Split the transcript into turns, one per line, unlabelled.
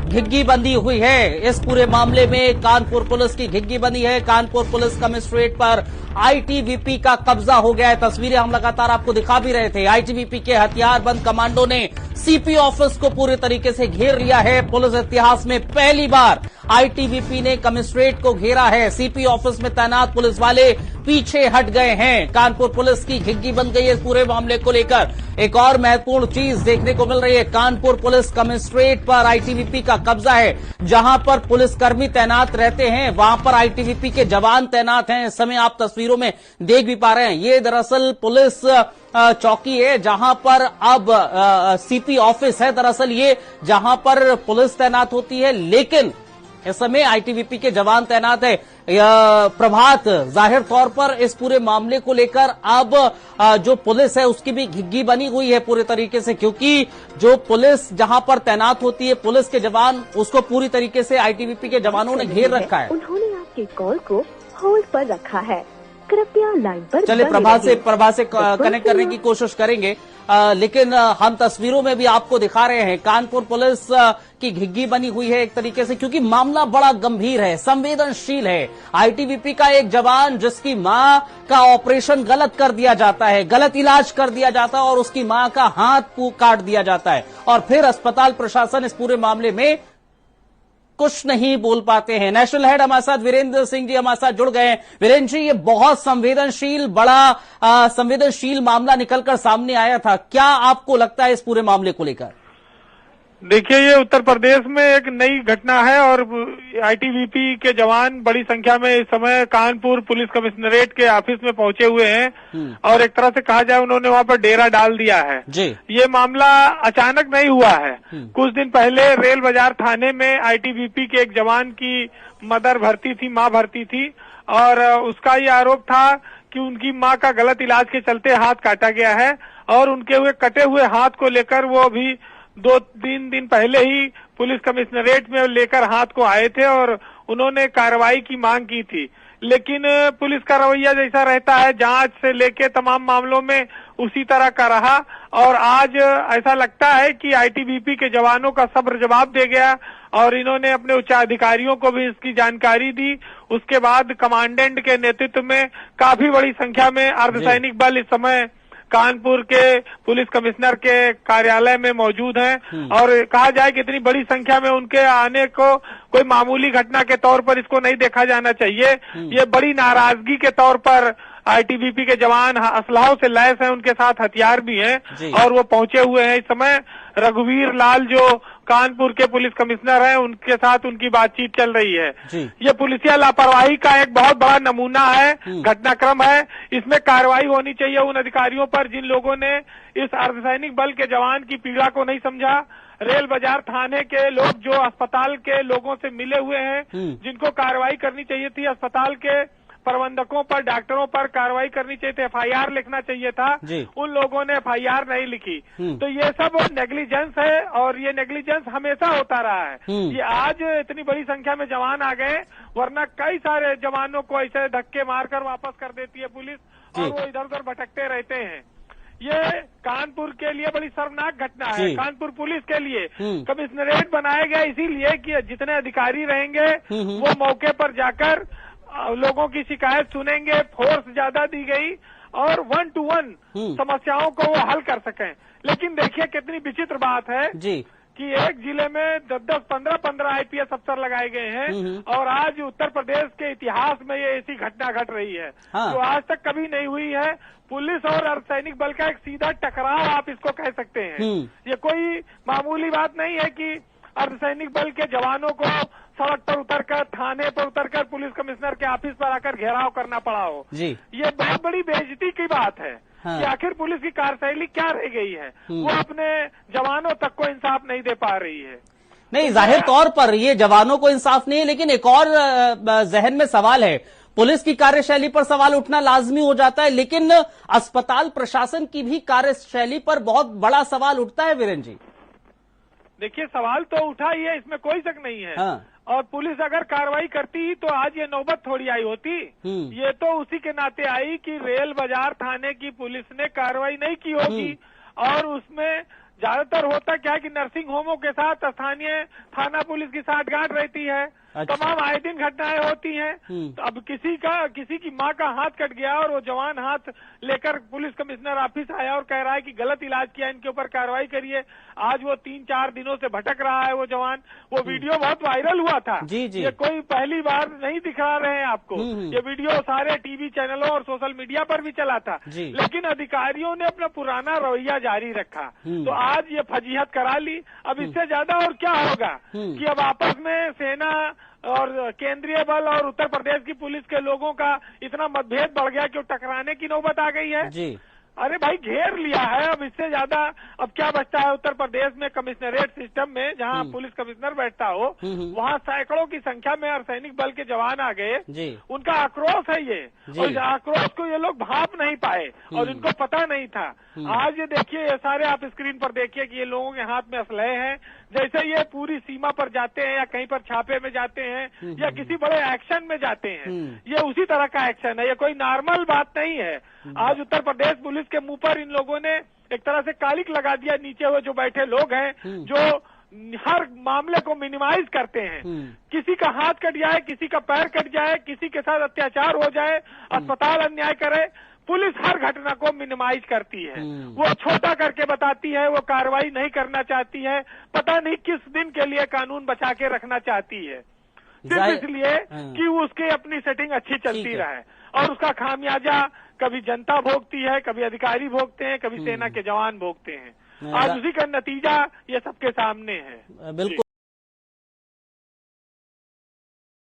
घिग्गी बंदी हुई है। इस पूरे मामले में कानपुर पुलिस की घिग्गी बंदी है। कानपुर पुलिस कमिश्नरेट पर आईटीबीपी का कब्जा हो गया है। तस्वीरें हम लगातार आपको दिखा भी रहे थे। आईटीबीपी के हथियारबंद कमांडो ने सीपी ऑफिस को पूरे तरीके से घेर लिया है। पुलिस इतिहास में पहली बार आईटीबीपी ने कमिश्नरेट को घेरा है। सीपी ऑफिस में तैनात पुलिस वाले पीछे हट गए हैं। कानपुर पुलिस की घिग्गी बन गई है इस पूरे मामले को लेकर। एक और महत्वपूर्ण चीज देखने को मिल रही है, कानपुर पुलिस कमिश्नरेट पर आईटीबीपी का कब्जा है। जहां पर पुलिसकर्मी तैनात रहते हैं वहां पर आईटीबीपी के जवान तैनात हैं। इस समय आप तस्वीरों में देख भी पा रहे हैं, ये दरअसल पुलिस चौकी है जहां पर अब सीपी ऑफिस है। दरअसल ये जहां पर पुलिस तैनात होती है, लेकिन इस समय आईटीबीपी के जवान तैनात है। प्रभात, जाहिर तौर पर इस पूरे मामले को लेकर अब जो पुलिस है उसकी भी घिग्गी बनी हुई है पूरे तरीके से, क्योंकि जो पुलिस जहां पर तैनात होती है पुलिस के जवान, उसको पूरी तरीके से आईटीबीपी के जवानों ने घेर रखा है।
उन्होंने आपके कॉल को होल्ड पर रखा है, कृपया लाइन पर।
चलिए प्रभात से कनेक्ट करने की कोशिश करेंगे, लेकिन हम तस्वीरों में भी आपको दिखा रहे हैं कानपुर पुलिस की घिग्गी बनी हुई है एक तरीके से, क्योंकि मामला बड़ा गंभीर है, संवेदनशील है। आईटीबीपी का एक जवान जिसकी मां का ऑपरेशन गलत कर दिया जाता है, गलत इलाज कर दिया जाता है और उसकी मां का हाथ काट दिया जाता है, और फिर अस्पताल प्रशासन इस पूरे मामले में कुछ नहीं बोल पाते हैं। नेशनल हेड हमारे साथ वीरेंद्र सिंह जी हमारे साथ जुड़ गए हैं। वीरेंद्र जी, ये बहुत संवेदनशील, बड़ा संवेदनशील मामला निकलकर सामने आया था, क्या आपको लगता है इस पूरे मामले को लेकर?
देखिए, ये उत्तर प्रदेश में एक नई घटना है और आईटीबीपी के जवान बड़ी संख्या में इस समय कानपुर पुलिस कमिश्नरेट के ऑफिस में पहुंचे हुए हैं और एक तरह से कहा जाए उन्होंने वहां पर डेरा डाल दिया है जी। ये मामला अचानक नहीं हुआ है। कुछ दिन पहले रेल बाजार थाने में आईटीबीपी के एक जवान की मदर भर्ती थी, माँ भर्ती थी, और उसका ये आरोप था कि उनकी माँ का गलत इलाज के चलते हाथ काटा गया है और उनके हुए कटे हुए हाथ को लेकर वो अभी 2-3 दिन पहले ही पुलिस कमिश्नरेट में लेकर हाथ को आए थे और उन्होंने कार्रवाई की मांग की थी। लेकिन पुलिस का रवैया जैसा रहता है, जांच से लेके तमाम मामलों में उसी तरह का रहा और आज ऐसा लगता है कि आईटीबीपी के जवानों का सब्र जवाब दे गया और इन्होंने अपने उच्चाधिकारियों को भी इसकी जानकारी दी। उसके बाद कमांडेंट के नेतृत्व में काफी बड़ी संख्या में अर्धसैनिक बल इस समय कानपुर के पुलिस कमिश्नर के कार्यालय में मौजूद हैं और कहा जाए कि इतनी बड़ी संख्या में उनके आने को कोई मामूली घटना के तौर पर इसको नहीं देखा जाना चाहिए। ये बड़ी नाराजगी के तौर पर आईटीबीपी के जवान असलाहों से लैस हैं, उनके साथ हथियार भी हैं और वो पहुंचे हुए हैं। इस समय रघुवीर लाल जो कानपुर के पुलिस कमिश्नर हैं, उनके साथ उनकी बातचीत चल रही है। ये पुलिसिया लापरवाही का एक बहुत बड़ा नमूना है, घटनाक्रम है। इसमें कार्रवाई होनी चाहिए उन अधिकारियों पर जिन लोगों ने इस अर्धसैनिक बल के जवान की पीड़ा को नहीं समझा। रेल बाजार थाने के लोग जो अस्पताल के लोगों से मिले हुए हैं, जिनको कार्रवाई करनी चाहिए थी, अस्पताल के प्रबंधकों पर, डॉक्टरों पर कार्रवाई करनी चाहिए थी, एफआईआर लिखना चाहिए था, उन लोगों ने एफआईआर नहीं लिखी। तो ये सब नेग्लिजेंस है और ये नेग्लिजेंस हमेशा होता रहा है। ये आज इतनी बड़ी संख्या में जवान आ गए, वरना कई सारे जवानों को ऐसे धक्के मारकर वापस कर देती है पुलिस और वो इधर उधर भटकते रहते हैं। ये कानपुर के लिए बड़ी शर्मनाक घटना है। कानपुर पुलिस के लिए कमिश्नरेट बनाया गया इसीलिए कि जितने अधिकारी रहेंगे वो मौके पर जाकर लोगों की शिकायत सुनेंगे, फोर्स ज्यादा दी गई और 1 to 1 समस्याओं को वो हल कर सकें। लेकिन देखिए कितनी विचित्र बात है कि एक जिले में 10-10, 15-15 आईपीएस अफसर लगाए गए हैं और आज उत्तर प्रदेश के इतिहास में ये ऐसी घटना घट रही है जो आज तक कभी नहीं हुई है। पुलिस और अर्धसैनिक बल का एक सीधा टकराव आप इसको कह सकते हैं। ये कोई मामूली बात नहीं है कि अर्धसैनिक बल के जवानों को सड़क पर उतरकर, थाने पर उतरकर पुलिस कमिश्नर के ऑफिस पर आकर घेराव करना पड़ा हो। ये बहुत बड़ी बेइज्जती की बात है कि आखिर पुलिस की कार्यशैली क्या रह गई है, वो अपने जवानों तक को इंसाफ नहीं दे पा रही है।
नहीं, जाहिर तौर पर ये जवानों को इंसाफ नहीं है, लेकिन एक और जहन में सवाल है, पुलिस की कार्यशैली पर सवाल उठना लाजमी हो जाता है, लेकिन अस्पताल प्रशासन की भी कार्यशैली पर बहुत बड़ा सवाल उठता है। वीरेंद्र जी,
देखिए सवाल तो उठा ही है, इसमें कोई शक नहीं है। और पुलिस अगर कार्रवाई करती तो आज ये नौबत थोड़ी आई होती। ये तो उसी के नाते आई कि रेल बाजार थाने की पुलिस ने कार्रवाई नहीं की होगी और उसमें ज्यादातर होता क्या है कि नर्सिंग होमों के साथ स्थानीय थाना पुलिस की साठगांठ रहती है।
अच्छा।
तमाम आए दिन घटनाएं होती हैं। तो अब किसी की माँ का हाथ कट गया और वो जवान हाथ लेकर पुलिस कमिश्नर ऑफिस आया और कह रहा है कि गलत इलाज किया, इनके ऊपर कार्रवाई करिए। आज वो 3-4 दिनों से भटक रहा है वो जवान। वो वीडियो बहुत वायरल हुआ था।
जी जी।
ये कोई पहली बार नहीं दिखा रहे हैं आपको। ये वीडियो सारे टीवी चैनलों और सोशल मीडिया पर भी चला था। लेकिन अधिकारियों ने अपना पुराना रवैया जारी रखा। तो आज ये फजीहत करा ली। अब इससे ज्यादा और क्या होगा कि अब आपस में सेना और केंद्रीय बल और उत्तर प्रदेश की पुलिस के लोगों का इतना मतभेद बढ़ गया कि टकराने की नौबत आ गई है।
जी।
अरे भाई घेर लिया है। अब इससे ज्यादा अब क्या बचता है? उत्तर प्रदेश में कमिश्नरेट सिस्टम में जहां पुलिस कमिश्नर बैठता हो वहां सैकड़ों की संख्या में अर्धसैनिक बल के जवान आ गए। उनका आक्रोश है ये। और इस आक्रोश को ये लोग भाप नहीं पाए और इनको पता नहीं था। आज ये देखिए, ये सारे आप स्क्रीन पर देखिए कि ये लोगों के हाथ में असलहे हैं। जैसे ये पूरी सीमा पर जाते हैं या कहीं पर छापे में जाते हैं या किसी बड़े एक्शन में जाते हैं, ये उसी तरह का एक्शन है। ये कोई नॉर्मल बात नहीं है। आज उत्तर प्रदेश पुलिस के मुंह पर इन लोगों ने एक तरह से कालिक लगा दिया। नीचे हुए जो बैठे लोग हैं जो हर मामले को मिनिमाइज करते हैं। किसी का हाथ कट जाए, किसी का पैर कट जाए, किसी के साथ अत्याचार हो जाए, अस्पताल अन्याय करे, पुलिस हर घटना को मिनिमाइज करती है। वो छोटा करके बताती है, वो कार्रवाई नहीं करना चाहती है। पता नहीं किस दिन के लिए कानून बचा के रखना चाहती है, सिर्फ इसलिए कि उसकी अपनी सेटिंग अच्छी चलती रहे। और उसका खामियाजा कभी जनता भोगती है, कभी अधिकारी भोगते हैं, कभी सेना के जवान भोगते हैं। आज उसी का नतीजा ये सबके सामने है।
बिल्कुल।